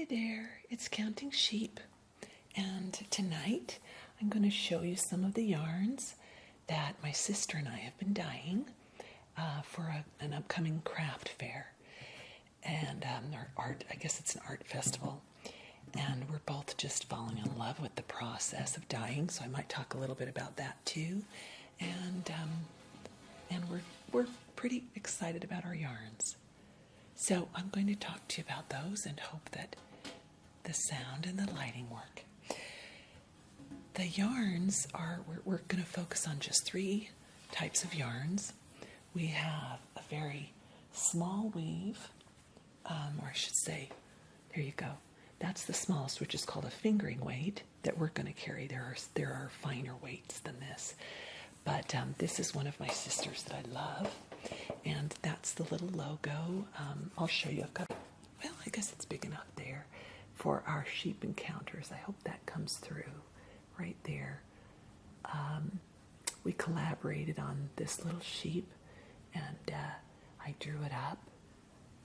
Hi there, it's Counting Sheep, and tonight I'm going to show you some of the yarns that my sister and I have been dyeing for an upcoming craft fair, and our art, I guess it's an art festival, and we're both just falling in love with the process of dyeing, so I might talk a little bit about that too, and we're pretty excited about our yarns. So I'm going to talk to you about those and hope that the sound and the lighting work. The yarns are, we're going to focus on just 3 types of yarns. We have a very small weave, or I should say, there you go. That's the smallest, which is called a fingering weight that we're going to carry. There are finer weights than this. But this is one of my sisters that I love. And that's the little logo. I'll show you. I've got, well, I guess it's big enough there for our sheep encounters. I hope that comes through right there. We collaborated on this little sheep, and I drew it up.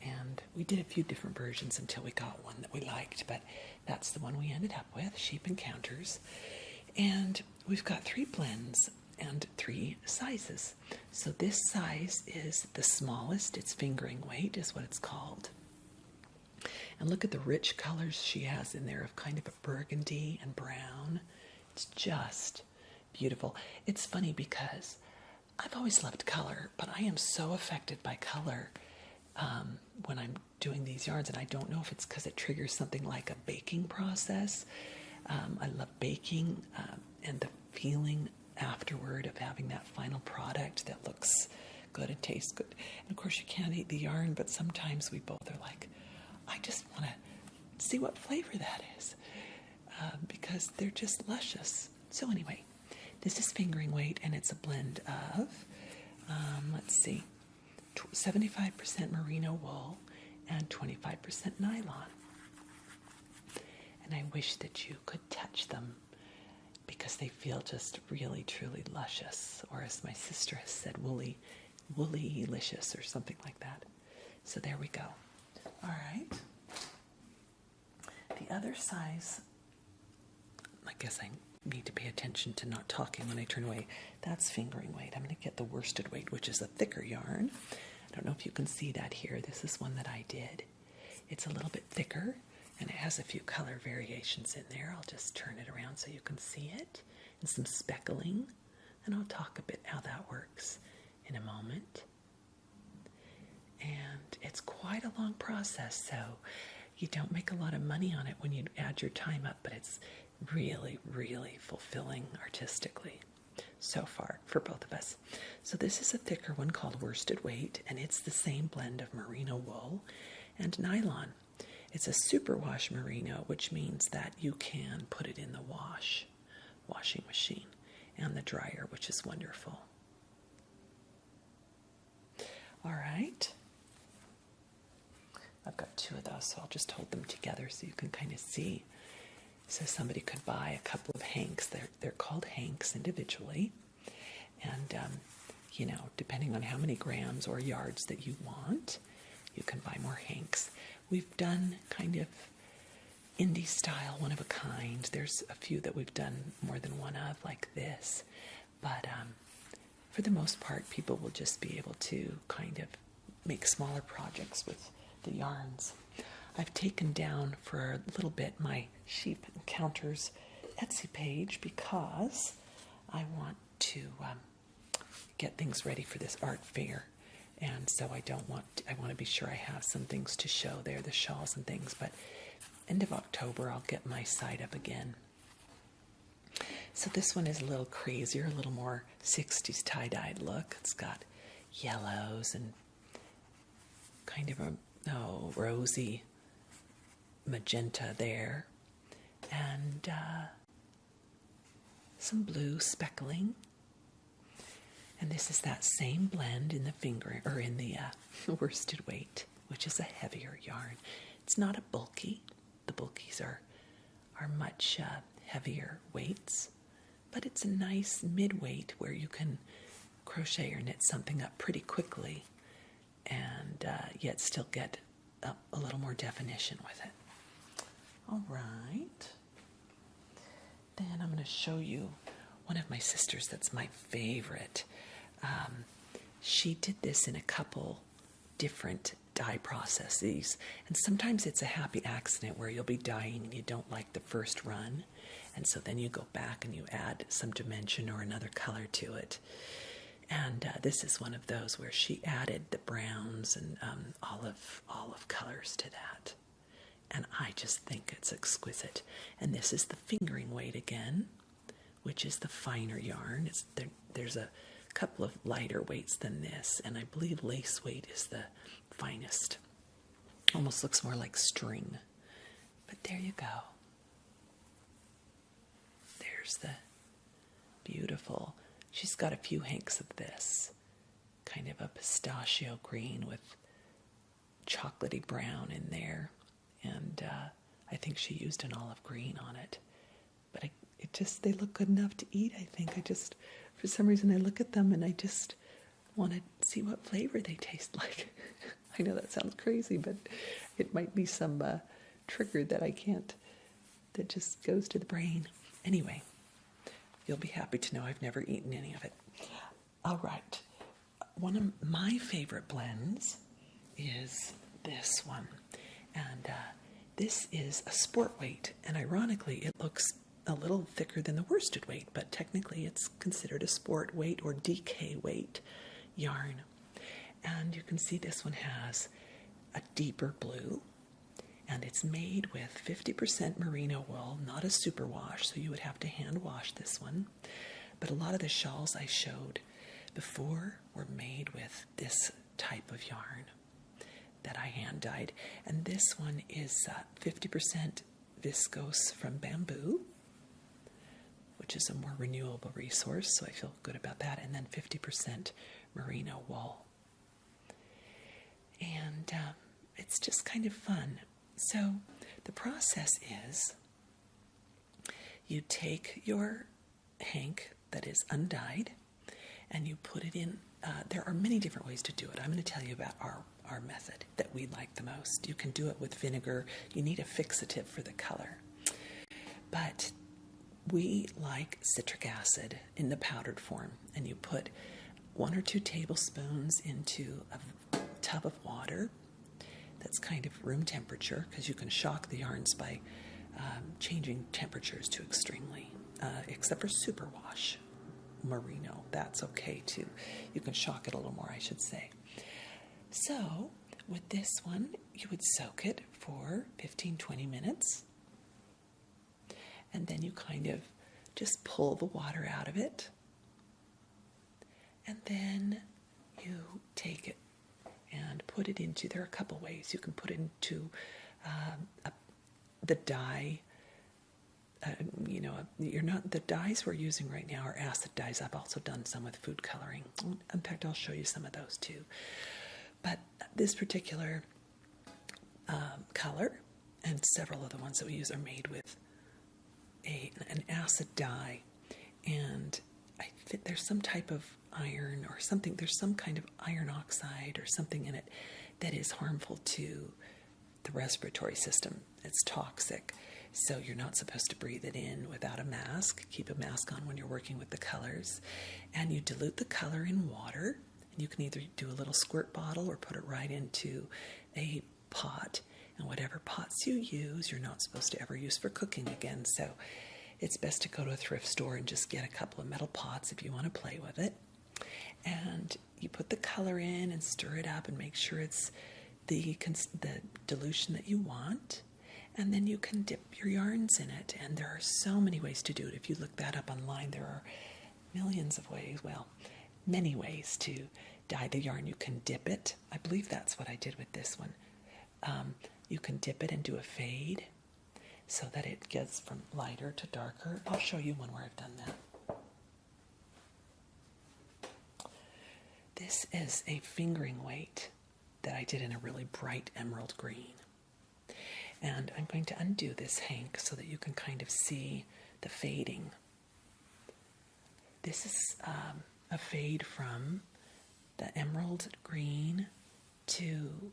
And we did a few different versions until we got one that we liked, but that's the one we ended up with, Sheep Encounters. And we've got 3 blends and 3 sizes. So this size is the smallest. It's fingering weight is what it's called. And look at the rich colors she has in there of kind of a burgundy and brown. It's just beautiful. It's funny because I've always loved color, but I am so affected by color when I'm doing these yarns, and I don't know if it's because it triggers something like a baking process. I love baking and the feeling afterward of having that final product that looks good and tastes good. And of course you can't eat the yarn, but sometimes we both are like, I just want to see what flavor that is, because they're just luscious. So anyway, this is fingering weight, and it's a blend of, let's see, 75% merino wool and 25% nylon. And I wish that you could touch them, because they feel just really, truly luscious, or as my sister has said, woolly-licious, or something like that. So there we go. All right. The other size, I guess I need to pay attention to not talking when I turn away. That's fingering weight. I'm going to get the worsted weight, which is a thicker yarn. I don't know if you can see that here. This is one that I did. It's a little bit thicker, and it has a few color variations in there. I'll just turn it around so you can see it, and some speckling, and I'll talk a bit how that works in a moment. And it's quite a long process, so you don't make a lot of money on it when you add your time up, but it's really, really fulfilling artistically so far for both of us. So this is a thicker one called worsted weight, and it's the same blend of merino wool and nylon. It's a superwash merino, which means that you can put it in the washing machine, and the dryer, which is wonderful. All right. I've got 2 of those, so I'll just hold them together so you can kind of see. So somebody could buy a couple of hanks. They're called hanks individually. And, depending on how many grams or yards that you want, you can buy more hanks. We've done kind of indie style, one of a kind. There's a few that we've done more than one of, like this. But for the most part, people will just be able to kind of make smaller projects with the yarns. I've taken down for a little bit my Sheep Encounters Etsy page because I want to get things ready for this art fair. And so I want to be sure I have some things to show there, the shawls and things, but end of October I'll get my site up again. So this one is a little crazier, a little more 60s tie-dyed look. It's got yellows and kind of a rosy magenta there, and some blue speckling. And this is that same blend in the fingering, or in the worsted weight, which is a heavier yarn. It's not a bulky. The bulkies are much heavier weights, but it's a nice mid-weight where you can crochet or knit something up pretty quickly, and yet still get a little more definition with it. All right. Then I'm going to show you one of my sisters that's my favorite. She did this in a couple different dye processes. And sometimes it's a happy accident where you'll be dyeing and you don't like the first run. And so then you go back and you add some dimension or another color to it. And this is one of those where she added the browns and olive colors to that. And I just think it's exquisite. And this is the fingering weight again, which is the finer yarn. There's a couple of lighter weights than this, and I believe lace weight is the finest. Almost looks more like string. But there you go. There's the beautiful. She's got a few hanks of this, kind of a pistachio green with chocolatey brown in there, and I think she used an olive green on it. But they look good enough to eat, I think. For some reason, I look at them and I just want to see what flavor they taste like. I know that sounds crazy, but it might be some trigger that just goes to the brain. Anyway, you'll be happy to know I've never eaten any of it. All right. One of my favorite blends is this one. And this is a sport weight. And ironically, it looks a little thicker than the worsted weight, but technically it's considered a sport weight or DK weight yarn. And you can see this one has a deeper blue, and it's made with 50% merino wool, not a superwash, so you would have to hand wash this one. But a lot of the shawls I showed before were made with this type of yarn that I hand dyed. And this one is 50% viscose from bamboo, which is a more renewable resource, so I feel good about that, and then 50% merino wool. And it's just kind of fun. So the process is you take your hank that is undyed and you put it in. There are many different ways to do it. I'm going to tell you about our method that we like the most. You can do it with vinegar. You need a fixative for the color. But we like citric acid in the powdered form, and you put 1 or 2 tablespoons into a tub of water that's kind of room temperature, because you can shock the yarns by changing temperatures to extremely, except for superwash merino. That's okay too. You can shock it a little more, I should say. So with this one, you would soak it for 15-20 minutes. And then you kind of just pull the water out of it. And then you take it and put it into, there are a couple ways. You can put it into the dye. The dyes we're using right now are acid dyes. I've also done some with food coloring. In fact, I'll show you some of those too. But this particular color and several of the ones that we use are made with an acid dye, and I think there's some type of iron or something. There's some kind of iron oxide or something in it that is harmful to the respiratory system. It's toxic, so you're not supposed to breathe it in without a mask. Keep a mask on when you're working with the colors, and you dilute the color in water. And you can either do a little squirt bottle or put it right into a pot. And whatever pots you use, you're not supposed to ever use for cooking again. So it's best to go to a thrift store and just get a couple of metal pots if you want to play with it. And you put the color in and stir it up and make sure it's the dilution that you want. And then you can dip your yarns in it. And there are so many ways to do it. If you look that up online, there are millions of ways, many ways to dye the yarn. You can dip it. I believe that's what I did with this one. You can dip it and do a fade so that it gets from lighter to darker. I'll show you one where I've done that. This is a fingering weight that I did in a really bright emerald green. And I'm going to undo this hank so that you can kind of see the fading. This is a fade from the emerald green to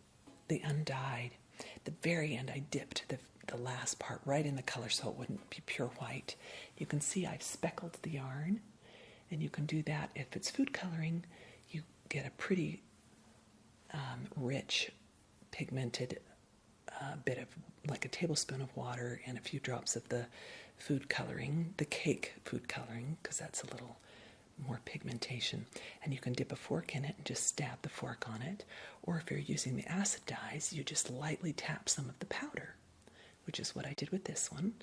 the undyed. At the very end, I dipped the last part right in the color so it wouldn't be pure white. You can see I've speckled the yarn, and you can do that. If it's food coloring, you get a pretty rich pigmented bit of, like a tablespoon of water and a few drops of the food coloring, the cake food coloring, because that's a little more pigmentation. And you can dip a fork in it and just stab the fork on it. Or if you're using the acid dyes, you just lightly tap some of the powder, which is what I did with this one,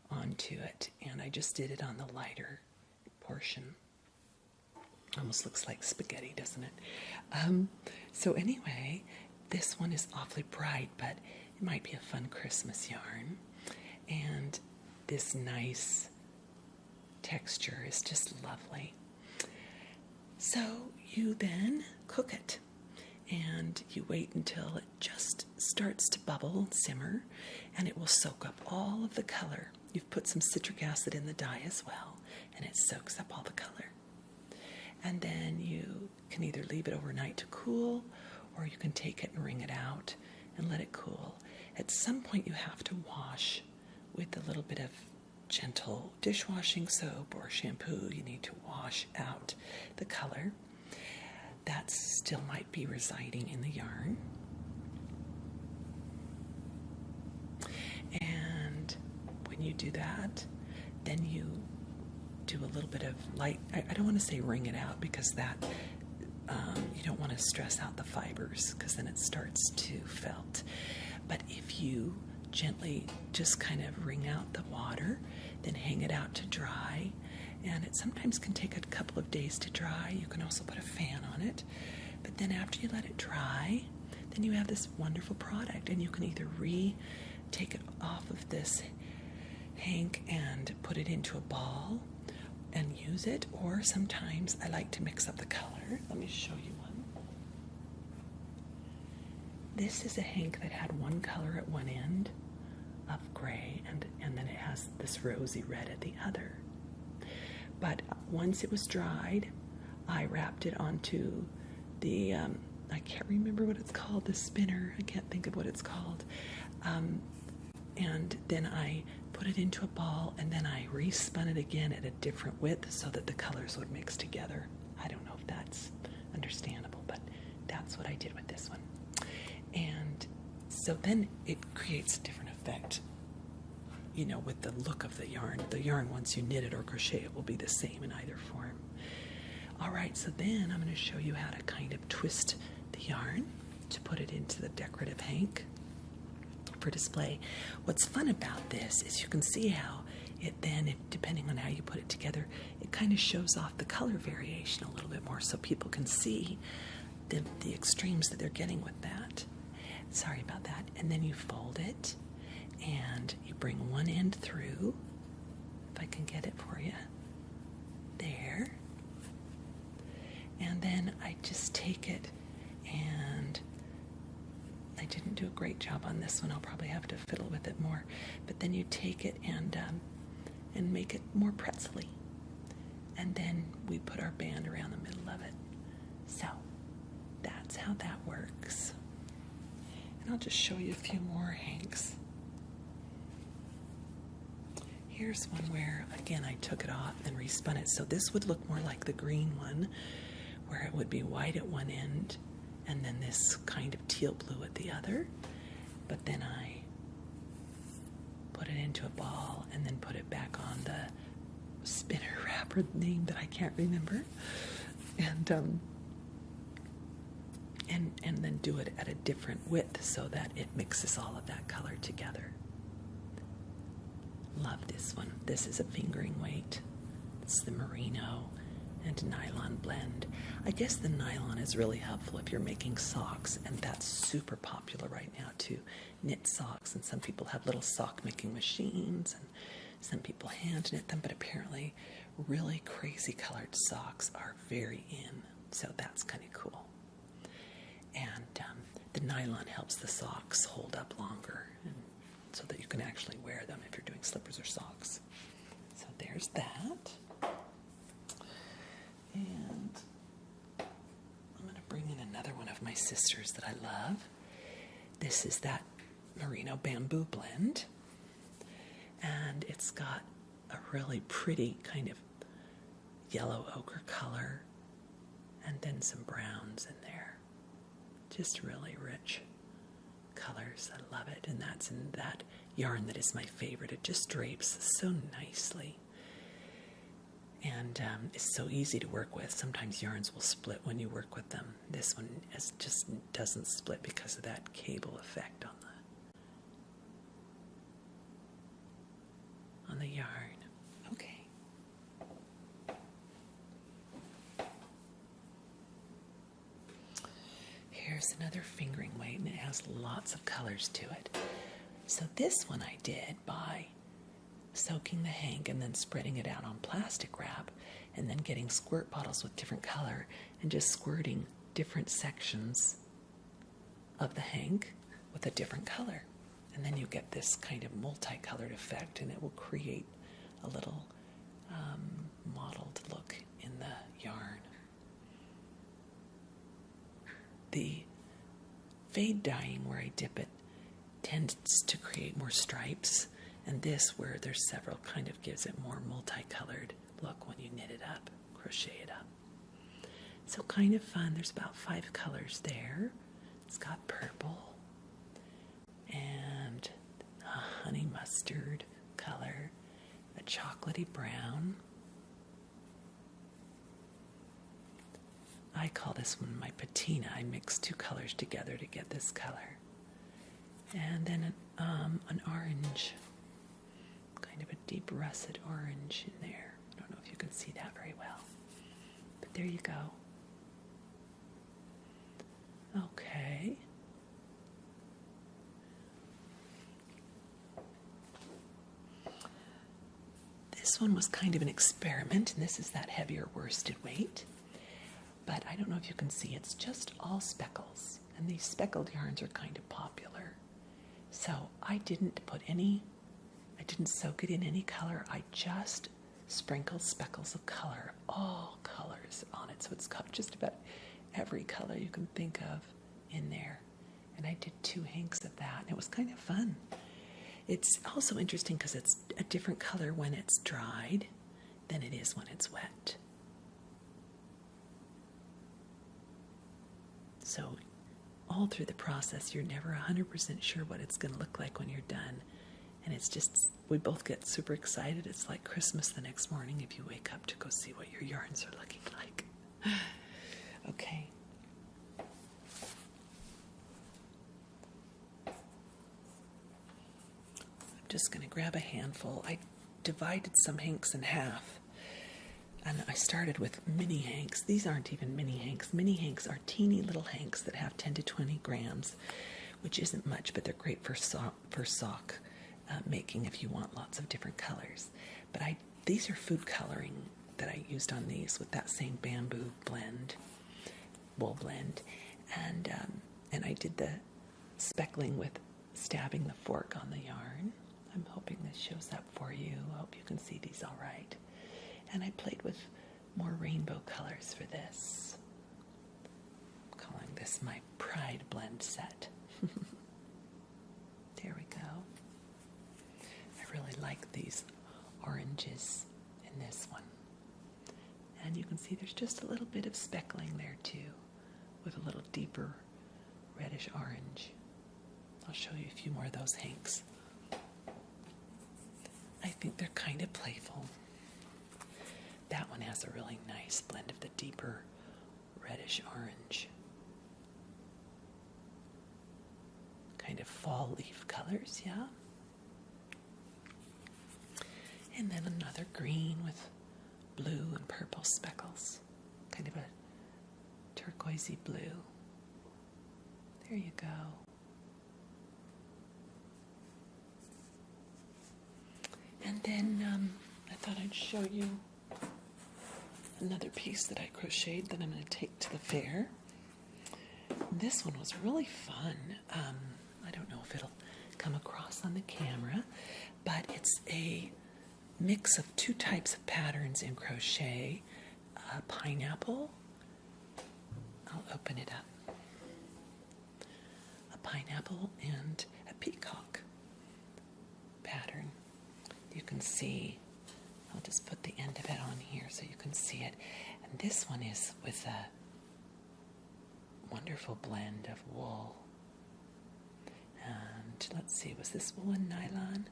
onto it. And I just did it on the lighter portion. Almost looks like spaghetti, doesn't it? So anyway, this one is awfully bright, but it might be a fun Christmas yarn. And this nice texture is just lovely. So you then cook it, and you wait until it just starts to bubble and simmer, and it will soak up all of the color. You've put some citric acid in the dye as well, and it soaks up all the color. And then you can either leave it overnight to cool, or you can take it and wring it out and let it cool. At some point you have to wash with a little bit of gentle dishwashing soap or shampoo. You need to wash out the color that still might be residing in the yarn. And when you do that, then you do a little bit of light, I don't want to say wring it out, because that you don't want to stress out the fibers, because then it starts to felt. But if you gently just kind of wring out the water, then hang it out to dry, and it sometimes can take a couple of days to dry. You can also put a fan on it, but then after you let it dry, then you have this wonderful product, and you can either take it off of this hank and put it into a ball and use it, or sometimes I like to mix up the color. Let me show you one. This is a hank that had one color at one end of gray, and then it has this rosy red at the other. But once it was dried, I wrapped it onto the, I can't remember what it's called, the spinner. I can't think of what it's called. And then I put it into a ball, and then I respun it again at a different width so that the colors would mix together. I don't know if that's understandable, but that's what I did with this one. And so then it creates a different effect, you know, with the look of the yarn. The yarn, once you knit it or crochet it, will be the same in either form. All right, so then I'm going to show you how to kind of twist the yarn to put it into the decorative hank for display. What's fun about this is you can see how it then, depending on how you put it together, it kind of shows off the color variation a little bit more, so people can see the extremes that they're getting with that. Sorry about that. And then you fold it, and you bring one end through, if I can get it for you, there. And then I just take it, and I didn't do a great job on this one. I'll probably have to fiddle with it more. But then you take it and make it more pretzel-y. And then we put our band around the middle of it. So that's how that works. And I'll just show you a few more hanks. Here's one where, again, I took it off and respun it. So this would look more like the green one, where it would be white at one end and then this kind of teal blue at the other. But then I put it into a ball and then put it back on the spinner wrapper name that I can't remember. And then do it at a different width so that it mixes all of that color together. Love this one. This is a fingering weight. It's the Merino and nylon blend. I guess the nylon is really helpful if you're making socks, and that's super popular right now to knit socks, and some people have little sock making machines, and some people hand knit them, but apparently really crazy colored socks are very in, so that's kind of cool. And the nylon helps the socks hold up longer, and so that you can actually wear them if you're doing slippers or socks. So there's that. And I'm going to bring in another one of my sisters that I love. This is that Merino bamboo blend. and it's got a really pretty kind of yellow ochre color and then some browns in there. Just really rich colors. I love it. And that's in that yarn that is my favorite. It just drapes so nicely. And it's so easy to work with. Sometimes yarns will split when you work with them. This one just doesn't split because of that cable effect on the yarn. Okay. Here's another fingering weight, and it has lots of colors to it. So this one I did by soaking the hank and then spreading it out on plastic wrap and then getting squirt bottles with different color and just squirting different sections of the hank with a different color. And then you get this kind of multicolored effect, and it will create a little mottled look in the yarn. The fade dyeing where I dip it tends to create more stripes, and this where there's several kind of gives it more multicolored look when you knit it up, crochet it up. So kind of fun. There's about 5 colors there. It's got purple and a honey mustard color, a chocolatey brown. I call this one my Patina. I mix 2 colors together to get this color. And then an orange, kind of a deep russet orange in there. I don't know if you can see that very well, but there you go. Okay. This one was kind of an experiment, and this is that heavier worsted weight. But I don't know if you can see, it's just all speckles. And these speckled yarns are kind of popular. So I didn't soak it in any color. I just sprinkled speckles of color, all colors on it. So it's got just about every color you can think of in there. And I did 2 hanks of that, and it was kind of fun. It's also interesting because it's a different color when it's dried than it is when it's wet. So all through the process, you're never 100% sure what it's going to look like when you're done. And it's just, we both get super excited. It's like Christmas the next morning if you wake up to go see what your yarns are looking like. Okay. I'm just going to grab a handful. I divided some hanks in half. And I started with mini hanks. These aren't even mini hanks. Mini hanks are teeny little hanks that have 10 to 20 grams, which isn't much, but they're great for sock making if you want lots of different colors. But these are food coloring that I used on these with that same bamboo blend, wool blend, and I did the speckling with stabbing the fork on the yarn. I'm hoping this shows up for you. I hope you can see these all right. And I played with more rainbow colors for this. I'm calling this my Pride Blend set. There we go. I really like these oranges in this one. And you can see there's just a little bit of speckling there too, with a little deeper reddish orange. I'll show you a few more of those hanks. I think they're kind of playful. That one has a really nice blend of the deeper reddish orange. Kind of fall leaf colors, yeah? And then another green with blue and purple speckles. Kind of a turquoisey blue. There you go. And then I thought I'd show you another piece that I crocheted that I'm going to take to the fair. This one was really fun. I don't know if it'll come across on the camera, but it's a mix of 2 types of patterns in crochet. A pineapple. I'll open it up. A pineapple and a peacock pattern. you can see. I'll just put the end of it on here so you can see it. And this one is with a wonderful blend of wool. And let's see, was this wool and nylon?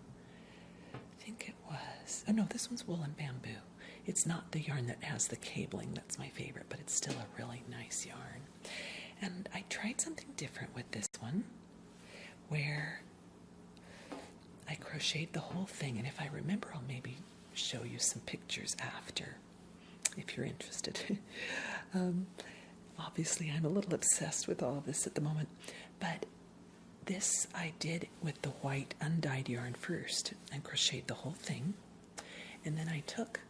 I think it was. Oh no, this one's wool and bamboo. It's not the yarn that has the cabling, that's my favorite, but it's still a really nice yarn. And I tried something different with this one, where I crocheted the whole thing, and if I remember, I'll maybe show you some pictures after, if you're interested. Obviously, I'm a little obsessed with all of this at the moment, but this I did with the white undyed yarn first and crocheted the whole thing, and then I took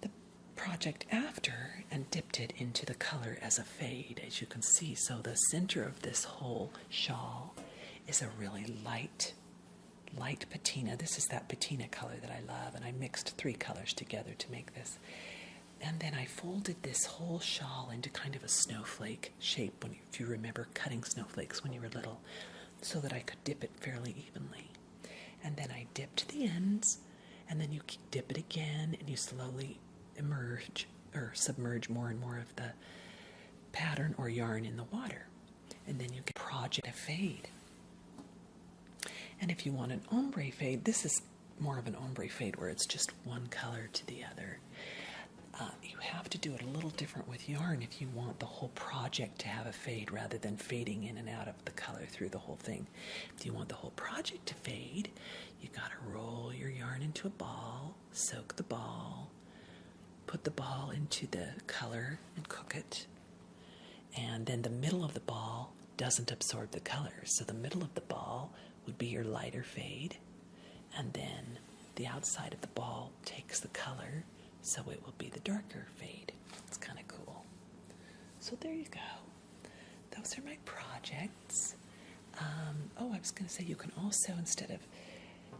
the project after and dipped it into the color as a fade, as you can see. So the center of this whole shawl is a really light patina. This is that patina color that I love, and I mixed 3 colors together to make this. And then I folded this whole shawl into kind of a snowflake shape, if you remember cutting snowflakes when you were little, so that I could dip it fairly evenly. And then I dipped the ends, and then you dip it again, and you slowly submerge more and more of the pattern or yarn in the water. And then you get project a fade. And if you want an ombre fade, this is more of an ombre fade where it's just one color to the other. You have to do it a little different with yarn if you want the whole project to have a fade rather than fading in and out of the color through the whole thing. If you want the whole project to fade, you got to roll your yarn into a ball, soak the ball, put the ball into the color and cook it. And then the middle of the ball doesn't absorb the color, so the middle of the ball would be your lighter fade, and then the outside of the ball takes the color, so it will be the darker fade. It's kind of cool. So there you go. Those are my projects. I was going to say, you can also, instead of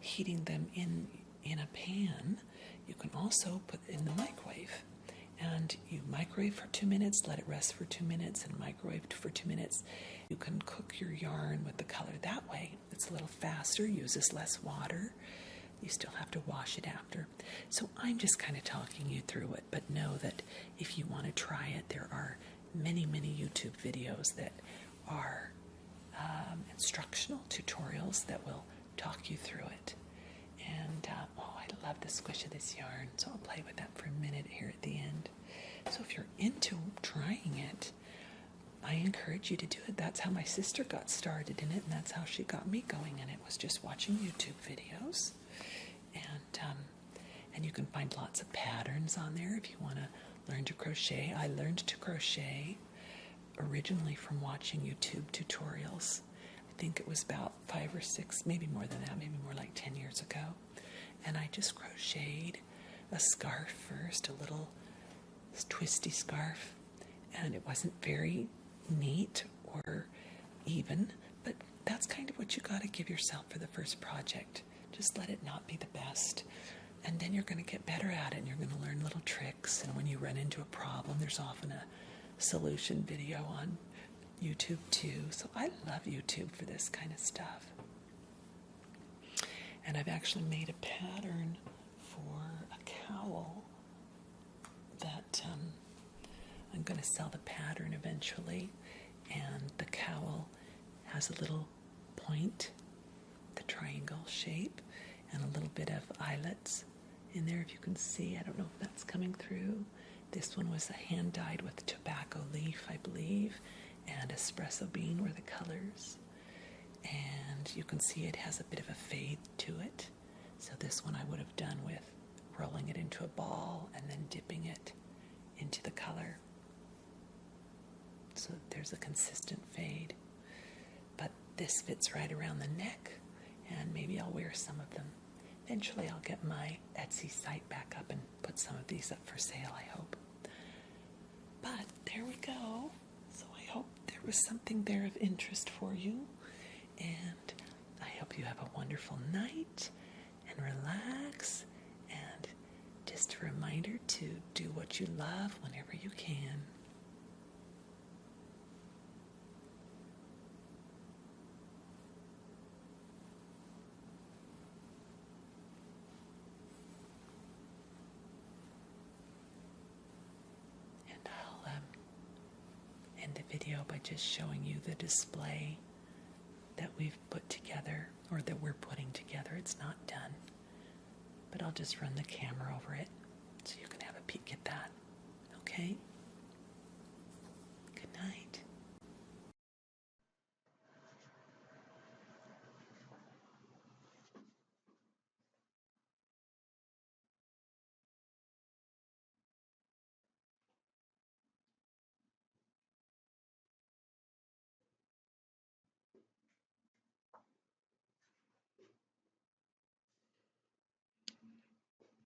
heating them in a pan, you can also put it in the microwave. And you microwave for 2 minutes, let it rest for 2 minutes, and microwave for 2 minutes. You can cook your yarn with the color that way. It's a little faster, uses less water. You still have to wash it after. So I'm just kind of talking you through it, but know that if you want to try it, there are many, many YouTube videos that are instructional tutorials that will talk you through it. And, I love the squish of this yarn, so I'll play with that for a minute here at the end. So if you're into trying it, I encourage you to do it. That's how my sister got started in it, and that's how she got me going in it, was just watching YouTube videos. And you can find lots of patterns on there if you want to learn to crochet. I learned to crochet originally from watching YouTube tutorials. I think it was about 5 or 6, maybe more than that, maybe more like 10 years ago. And I just crocheted a scarf first, a little twisty scarf, and it wasn't very neat or even, but that's kind of what you got to give yourself for the first project. Just let it not be the best, and then you're going to get better at it, and you're going to learn little tricks, and when you run into a problem, there's often a solution video on YouTube too. So I love YouTube for this kind of stuff. And I've actually made a pattern for a cowl that I'm going to sell the pattern eventually. And the cowl has a little point, the triangle shape, and a little bit of eyelets in there, if you can see. I don't know if that's coming through. This one was hand dyed with tobacco leaf, I believe, and espresso bean were the colors. And you can see it has a bit of a fade to it. So this one I would have done with rolling it into a ball and then dipping it into the color. So there's a consistent fade. But this fits right around the neck, and maybe I'll wear some of them. Eventually I'll get my Etsy site back up and put some of these up for sale, I hope. But there we go. So I hope there was something there of interest for you. And I hope you have a wonderful night and relax. And just a reminder to do what you love whenever you can. end the video by just showing you the display that we've put together, or that we're putting together. It's not done, but I'll just run the camera over it so you can have a peek at that. Okay?